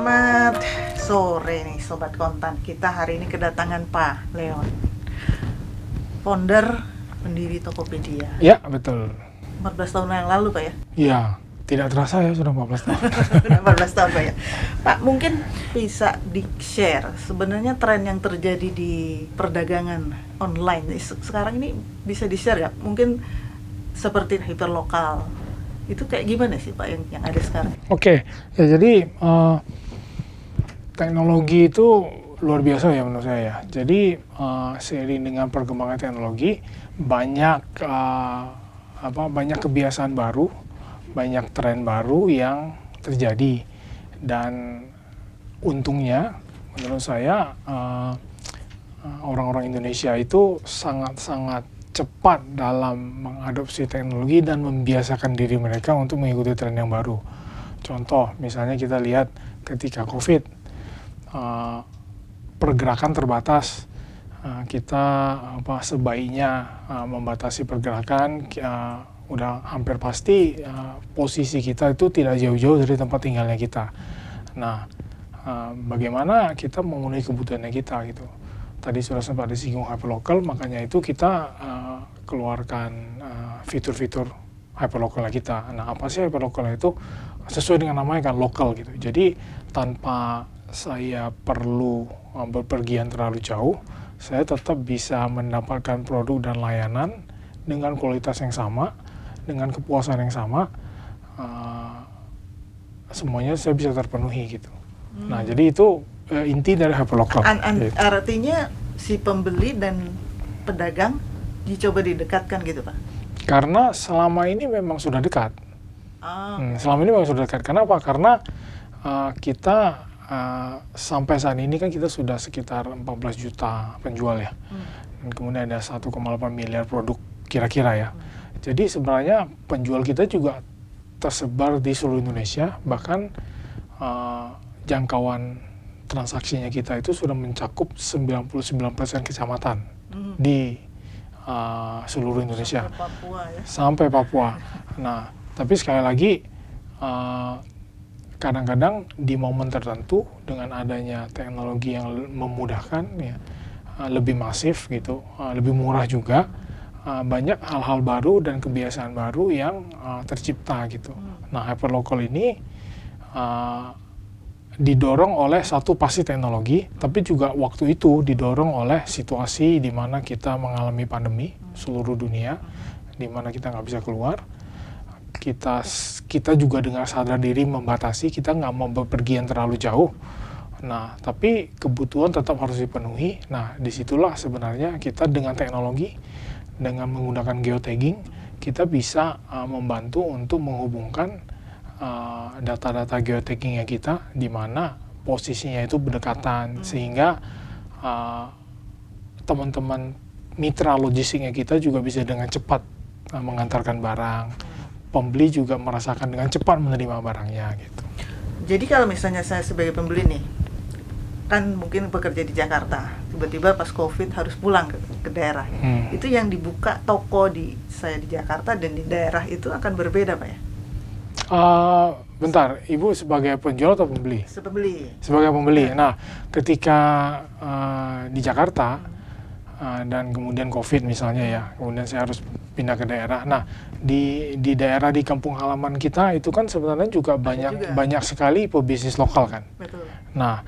Selamat sore nih Sobat Kontan. Kita hari ini kedatangan Pak Leon, founder, pendiri Tokopedia. Ya, betul. 14 tahun yang lalu Pak ya? Iya, tidak terasa ya sudah 14 tahun. Sudah 14 tahun Pak ya? Pak, mungkin bisa di-share sebenarnya tren yang terjadi di perdagangan online sekarang ini, bisa di-share ya? Mungkin seperti hyperlokal, itu kayak gimana sih Pak yang ada sekarang? Oke, ya jadi teknologi itu luar biasa ya menurut saya ya. Jadi seiring dengan perkembangan teknologi banyak banyak kebiasaan baru, banyak tren baru yang terjadi, dan untungnya menurut saya orang-orang Indonesia itu sangat-sangat cepat dalam mengadopsi teknologi dan membiasakan diri mereka untuk mengikuti tren yang baru. Contoh, misalnya kita lihat ketika COVID, pergerakan terbatas, kita sebaiknya membatasi pergerakan. Udah hampir pasti posisi kita itu tidak jauh-jauh dari tempat tinggalnya kita. Nah, bagaimana kita memenuhi kebutuhannya kita gitu. Tadi sudah sempat disinggung hyperlocal, makanya itu kita keluarkan fitur-fitur hyperlocal kita. Nah, apa sih hyperlocal itu? Sesuai dengan namanya kan, lokal gitu. Jadi tanpa saya perlu berpergian terlalu jauh, saya tetap bisa mendapatkan produk dan layanan dengan kualitas yang sama, dengan kepuasan yang sama, semuanya saya bisa terpenuhi gitu. Nah, jadi itu inti dari hyperlocal. Gitu. Artinya si pembeli dan pedagang dicoba didekatkan gitu Pak? Karena selama ini memang sudah dekat. Selama ini memang sudah dekat. Kenapa? Karena kita sampai saat ini kan kita sudah sekitar 14 juta penjual ya. Dan kemudian ada 1,8 miliar produk kira-kira ya. Jadi sebenarnya penjual kita juga tersebar di seluruh Indonesia, bahkan jangkauan transaksinya kita itu sudah mencakup 99% kecamatan di seluruh Indonesia. Sampai Papua ya? Sampai Papua. Nah, tapi sekali lagi kadang-kadang di momen tertentu dengan adanya teknologi yang memudahkan ya, lebih masif gitu, lebih murah juga, banyak hal-hal baru dan kebiasaan baru yang tercipta gitu. Nah, hyperlocal ini didorong oleh satu pasti teknologi, tapi juga waktu itu didorong oleh situasi di mana kita mengalami pandemi seluruh dunia, di mana kita nggak bisa keluar. Kita juga dengan sadar diri membatasi, kita nggak mau berpergian terlalu jauh. Nah, tapi kebutuhan tetap harus dipenuhi. Nah, disitulah sebenarnya kita dengan teknologi, dengan menggunakan geotagging, kita bisa membantu untuk menghubungkan data-data geotaggingnya kita, di mana posisinya itu berdekatan, sehingga teman-teman mitra logistiknya kita juga bisa dengan cepat mengantarkan barang. Pembeli juga merasakan dengan cepat menerima barangnya gitu. Jadi kalau misalnya saya sebagai pembeli nih, kan mungkin bekerja di Jakarta, tiba-tiba pas COVID harus pulang ke daerah. Itu yang dibuka toko saya di Jakarta dan di daerah itu akan berbeda Pak ya? Bentar, Ibu sebagai penjual atau pembeli? Sebagai pembeli. Nah, ketika di Jakarta dan kemudian COVID misalnya ya, kemudian saya harus pindah ke daerah. Nah, di daerah di kampung halaman kita itu kan sebenarnya juga banyak sekali pebisnis lokal kan. Betul. Nah,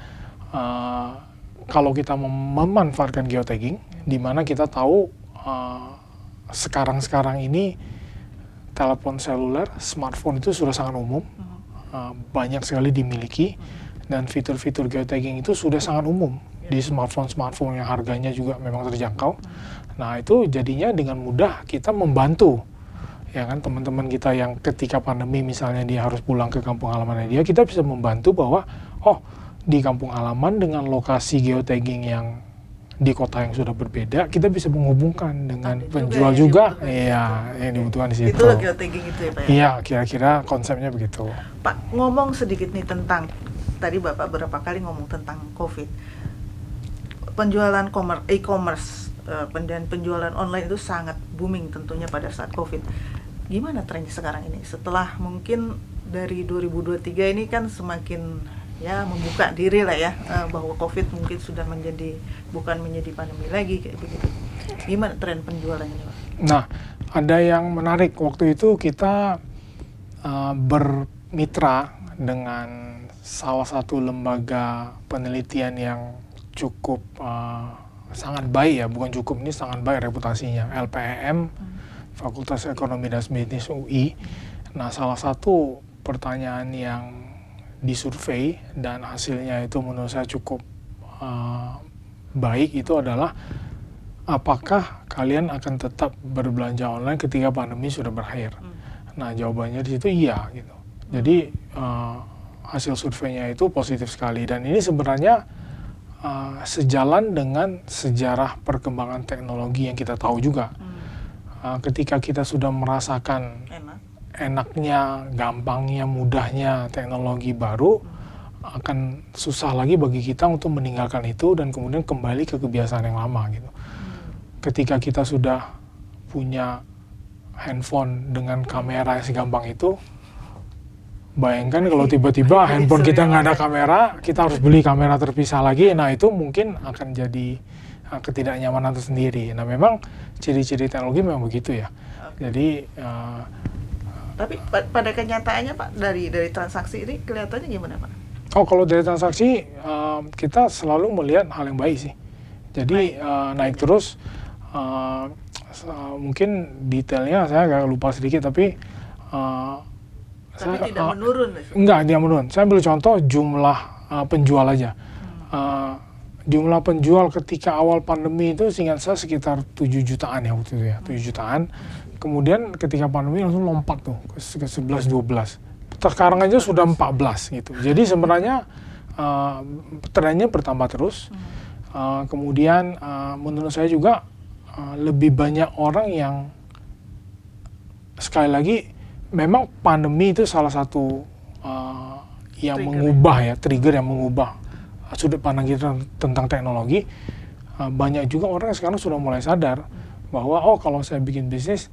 kalau kita memanfaatkan geotagging, di mana kita tahu sekarang ini telepon seluler, smartphone itu sudah sangat umum, banyak sekali dimiliki, dan fitur-fitur geotagging itu sudah sangat umum di smartphone yang harganya juga memang terjangkau. Nah, itu jadinya dengan mudah kita membantu, ya kan, teman-teman kita yang ketika pandemi misalnya dia harus pulang ke kampung halamannya dia, kita bisa membantu bahwa di kampung halaman dengan lokasi geotagging yang di kota yang sudah berbeda, kita bisa menghubungkan dengan penjual juga, ya, yang dibutuhkan di situ. Itu geotagging itu ya Pak ya? Iya, kira-kira konsepnya begitu. Pak, ngomong sedikit nih tentang, tadi Bapak berapa kali ngomong tentang COVID. Penjualan e-commerce dan penjualan online itu sangat booming tentunya pada saat COVID. Gimana trennya sekarang ini? Setelah mungkin dari 2023 ini kan semakin ya membuka diri lah ya, bahwa COVID mungkin sudah bukan menjadi pandemi lagi kayak begitu. Gimana tren penjualannya Pak? Nah, ada yang menarik. Waktu itu kita bermitra dengan salah satu lembaga penelitian yang cukup sangat baik ya, bukan cukup, ini sangat baik reputasinya, LPEM, Fakultas Ekonomi dan Bisnis UI. Nah, salah satu pertanyaan yang disurvei dan hasilnya itu menurut saya cukup baik itu adalah apakah kalian akan tetap berbelanja online ketika pandemi sudah berakhir? Nah, jawabannya di situ iya gitu. Jadi hasil surveinya itu positif sekali dan ini sebenarnya sejalan dengan sejarah perkembangan teknologi yang kita tahu juga. Ketika kita sudah merasakan enaknya, gampangnya, mudahnya teknologi baru, akan susah lagi bagi kita untuk meninggalkan itu dan kemudian kembali ke kebiasaan yang lama gitu. Ketika kita sudah punya handphone dengan kamera yang segampang itu, bayangkan kalau tiba-tiba handphone kita nggak ada kamera, kita harus beli kamera terpisah lagi, nah itu mungkin akan jadi ketidaknyamanan tersendiri. Nah memang ciri-ciri teknologi memang begitu ya. Jadi tapi pada kenyataannya Pak, dari transaksi ini kelihatannya gimana Pak? Oh, kalau dari transaksi kita selalu melihat hal yang baik sih. Jadi naik terus. Mungkin detailnya saya agak lupa sedikit, tapi tidak menurun? Enggak, dia menurun. Saya ambil contoh jumlah penjual aja. Jumlah penjual ketika awal pandemi itu seingat saya sekitar 7 jutaan ya waktu itu ya, 7 jutaan. Kemudian ketika pandemi langsung lompat tuh ke 11-12. Sekarang aja sudah 14 gitu. Jadi sebenarnya trennya bertambah terus. Kemudian menurut saya juga lebih banyak orang yang, sekali lagi, memang pandemi itu salah satu yang mengubah ya, trigger yang mengubah sudut pandang kita tentang teknologi. Banyak juga orang yang sekarang sudah mulai sadar bahwa kalau saya bikin bisnis,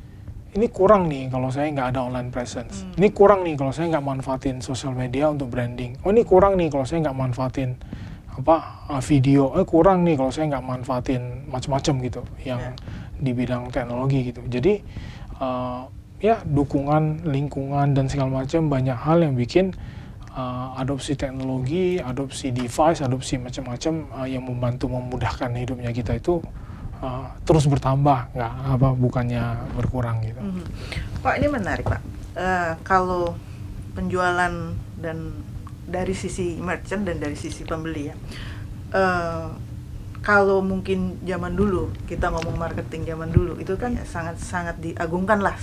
ini kurang nih kalau saya nggak ada online presence. Ini kurang nih kalau saya nggak manfaatin sosial media untuk branding. Ini kurang nih kalau saya nggak manfaatin video. Kurang nih kalau saya nggak manfaatin macam-macam gitu yang di bidang teknologi gitu. Jadi ya dukungan lingkungan dan segala macam, banyak hal yang bikin adopsi teknologi, adopsi device, adopsi macam-macam yang membantu memudahkan hidupnya kita itu terus bertambah, bukannya berkurang gitu. Pak, ini menarik Pak. Kalau penjualan dan dari sisi merchant dan dari sisi pembeli ya, kalau mungkin zaman dulu, kita ngomong marketing zaman dulu, itu kan sangat diagungkan lah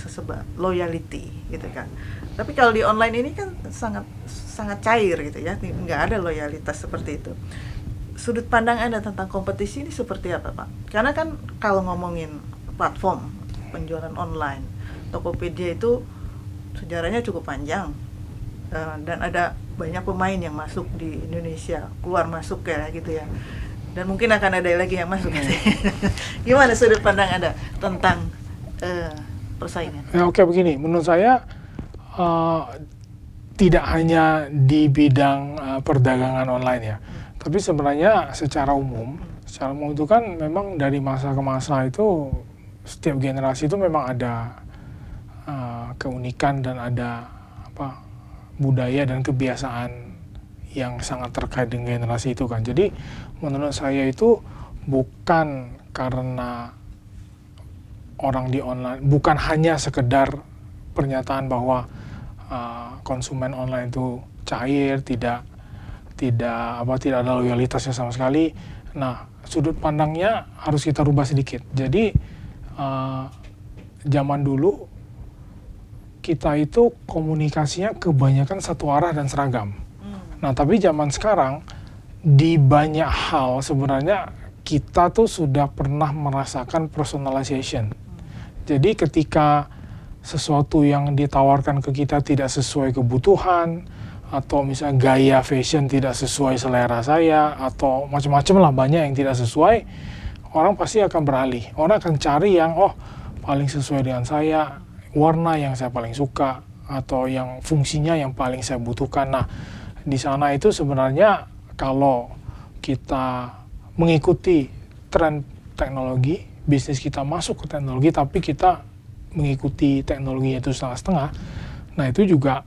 loyalty gitu kan. Tapi kalau di online ini kan sangat cair gitu ya, nggak ada loyalitas seperti itu. Sudut pandang Anda tentang kompetisi ini seperti apa Pak? Karena kan kalau ngomongin platform penjualan online, Tokopedia itu sejarahnya cukup panjang, dan ada banyak pemain yang masuk di Indonesia, keluar masuk kayak gitu ya, dan mungkin akan ada lagi yang masuk. Gimana sudut pandang Anda tentang persaingan? Ya, oke, begini, menurut saya tidak hanya di bidang perdagangan online ya, tapi sebenarnya secara umum itu kan memang dari masa ke masa itu setiap generasi itu memang ada keunikan dan ada budaya dan kebiasaan yang sangat terkait dengan generasi itu kan. Jadi menurut saya itu bukan karena orang di online, bukan hanya sekedar pernyataan bahwa konsumen online itu cair, tidak ada loyalitasnya sama sekali. Nah, sudut pandangnya harus kita rubah sedikit. Jadi zaman dulu kita itu komunikasinya kebanyakan satu arah dan seragam. Nah, tapi zaman sekarang di banyak hal sebenarnya kita tuh sudah pernah merasakan personalization. Jadi ketika sesuatu yang ditawarkan ke kita tidak sesuai kebutuhan, atau misalnya gaya fashion tidak sesuai selera saya, atau macam-macam lah, banyak yang tidak sesuai, orang pasti akan beralih. Orang akan cari yang paling sesuai dengan saya, warna yang saya paling suka, atau yang fungsinya yang paling saya butuhkan. Nah, Di sana itu sebenarnya kalau kita mengikuti tren teknologi, bisnis kita masuk ke teknologi, tapi kita mengikuti teknologinya itu setengah-setengah, nah itu juga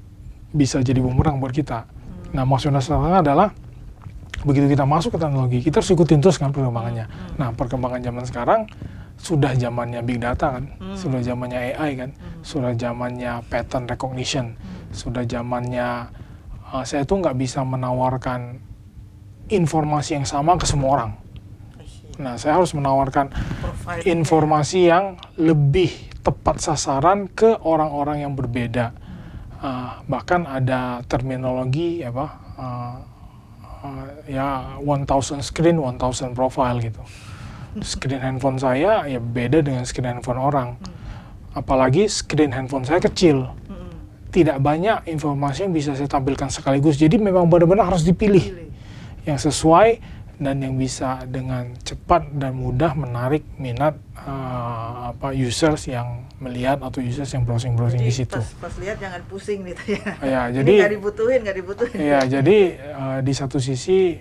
bisa jadi bumerang buat kita. Nah, maksudnya setengah adalah begitu kita masuk ke teknologi, kita harus ikutin terus kan perkembangannya. Nah, perkembangan zaman sekarang sudah zamannya big data kan, sudah zamannya AI kan, sudah zamannya pattern recognition, sudah zamannya saya tuh nggak bisa menawarkan informasi yang sama ke semua orang. Nah, saya harus menawarkan informasi yang lebih tepat sasaran ke orang-orang yang berbeda. Bahkan ada terminologi apa? Ya 1000 screen, 1000 profile gitu. Screen handphone saya ya beda dengan screen handphone orang. Apalagi screen handphone saya kecil. Tidak banyak informasi yang bisa saya tampilkan sekaligus. Jadi memang benar-benar harus dipilih yang sesuai dan yang bisa dengan cepat dan mudah menarik minat users yang melihat atau users yang browsing di situ. Pas lihat jangan pusing gitu ya. Ya, jadi nggak dibutuhin. Ya, jadi di satu sisi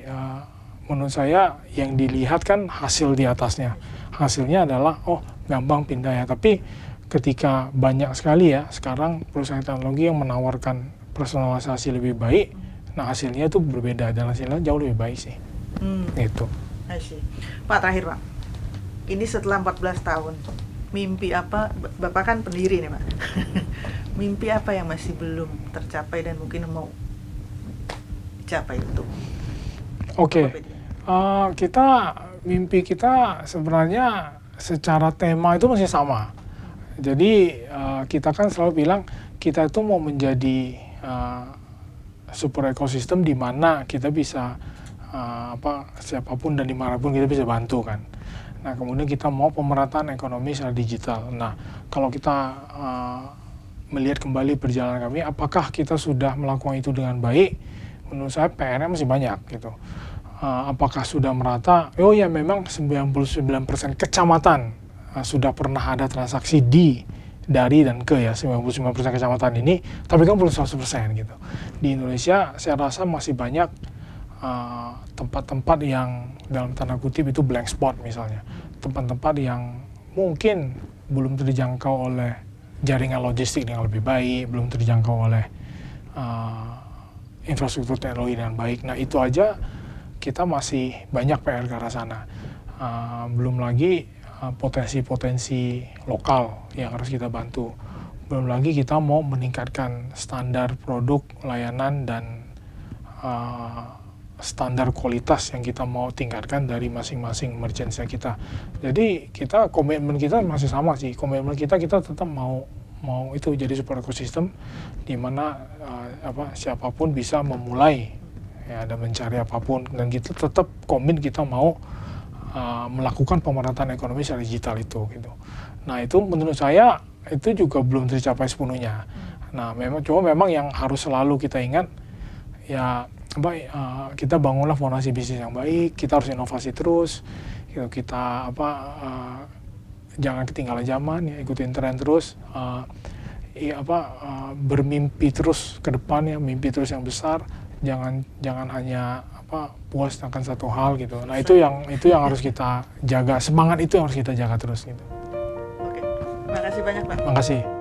menurut saya yang dilihat kan hasil di atasnya. Hasilnya adalah gampang pindah ya, tapi ketika banyak sekali ya sekarang perusahaan teknologi yang menawarkan personalisasi lebih baik, nah hasilnya itu berbeda dan hasilnya jauh lebih baik sih. Gitu. Pak, terakhir Pak, ini setelah 14 tahun, mimpi apa, Bapak kan pendiri nih Pak, mimpi apa yang masih belum tercapai dan mungkin mau dicapai untuk mimpi kita sebenarnya secara tema itu masih sama. Jadi kita kan selalu bilang kita itu mau menjadi super ekosistem di mana kita bisa siapapun dan dimanapun kita bisa bantu kan. Nah, kemudian kita mau pemerataan ekonomi secara digital. Nah, kalau kita melihat kembali perjalanan kami, apakah kita sudah melakukan itu dengan baik? Menurut saya PR-nya masih banyak gitu. Apakah sudah merata? Oh ya, memang 99% kecamatan sudah pernah ada transaksi dari dan ke ya 99% kecamatan ini, tapi kan belum 100% gitu. Di Indonesia saya rasa masih banyak tempat-tempat yang dalam tanda kutip itu blank spot misalnya, tempat-tempat yang mungkin belum terjangkau oleh jaringan logistik yang lebih baik, belum terjangkau oleh infrastruktur teknologi dengan baik. Nah, itu aja kita masih banyak PR ke arah sana. Belum lagi potensi-potensi lokal yang harus kita bantu. Belum lagi kita mau meningkatkan standar produk, layanan, dan standar kualitas yang kita mau tingkatkan dari masing-masing merchant kita. Jadi komitmen kita masih sama sih. Komitmen kita tetap mau itu jadi super ekosistem di mana siapapun bisa memulai ya, dan mencari apapun, dan kita tetap komit kita mau melakukan pemerataan ekonomi secara digital itu gitu. Nah, itu menurut saya itu juga belum tercapai sepenuhnya. Nah, memang yang harus selalu kita ingat ya kita bangunlah fondasi bisnis yang baik, kita harus inovasi terus, gitu, kita jangan ketinggalan zaman ya, ikutin tren terus, bermimpi terus ke depan ya, mimpi terus yang besar, jangan hanya puas akan satu hal gitu. Nah, itu yang harus kita jaga, semangat itu yang harus kita jaga terus gitu. Oke, terima kasih banyak Pak. Terima kasih.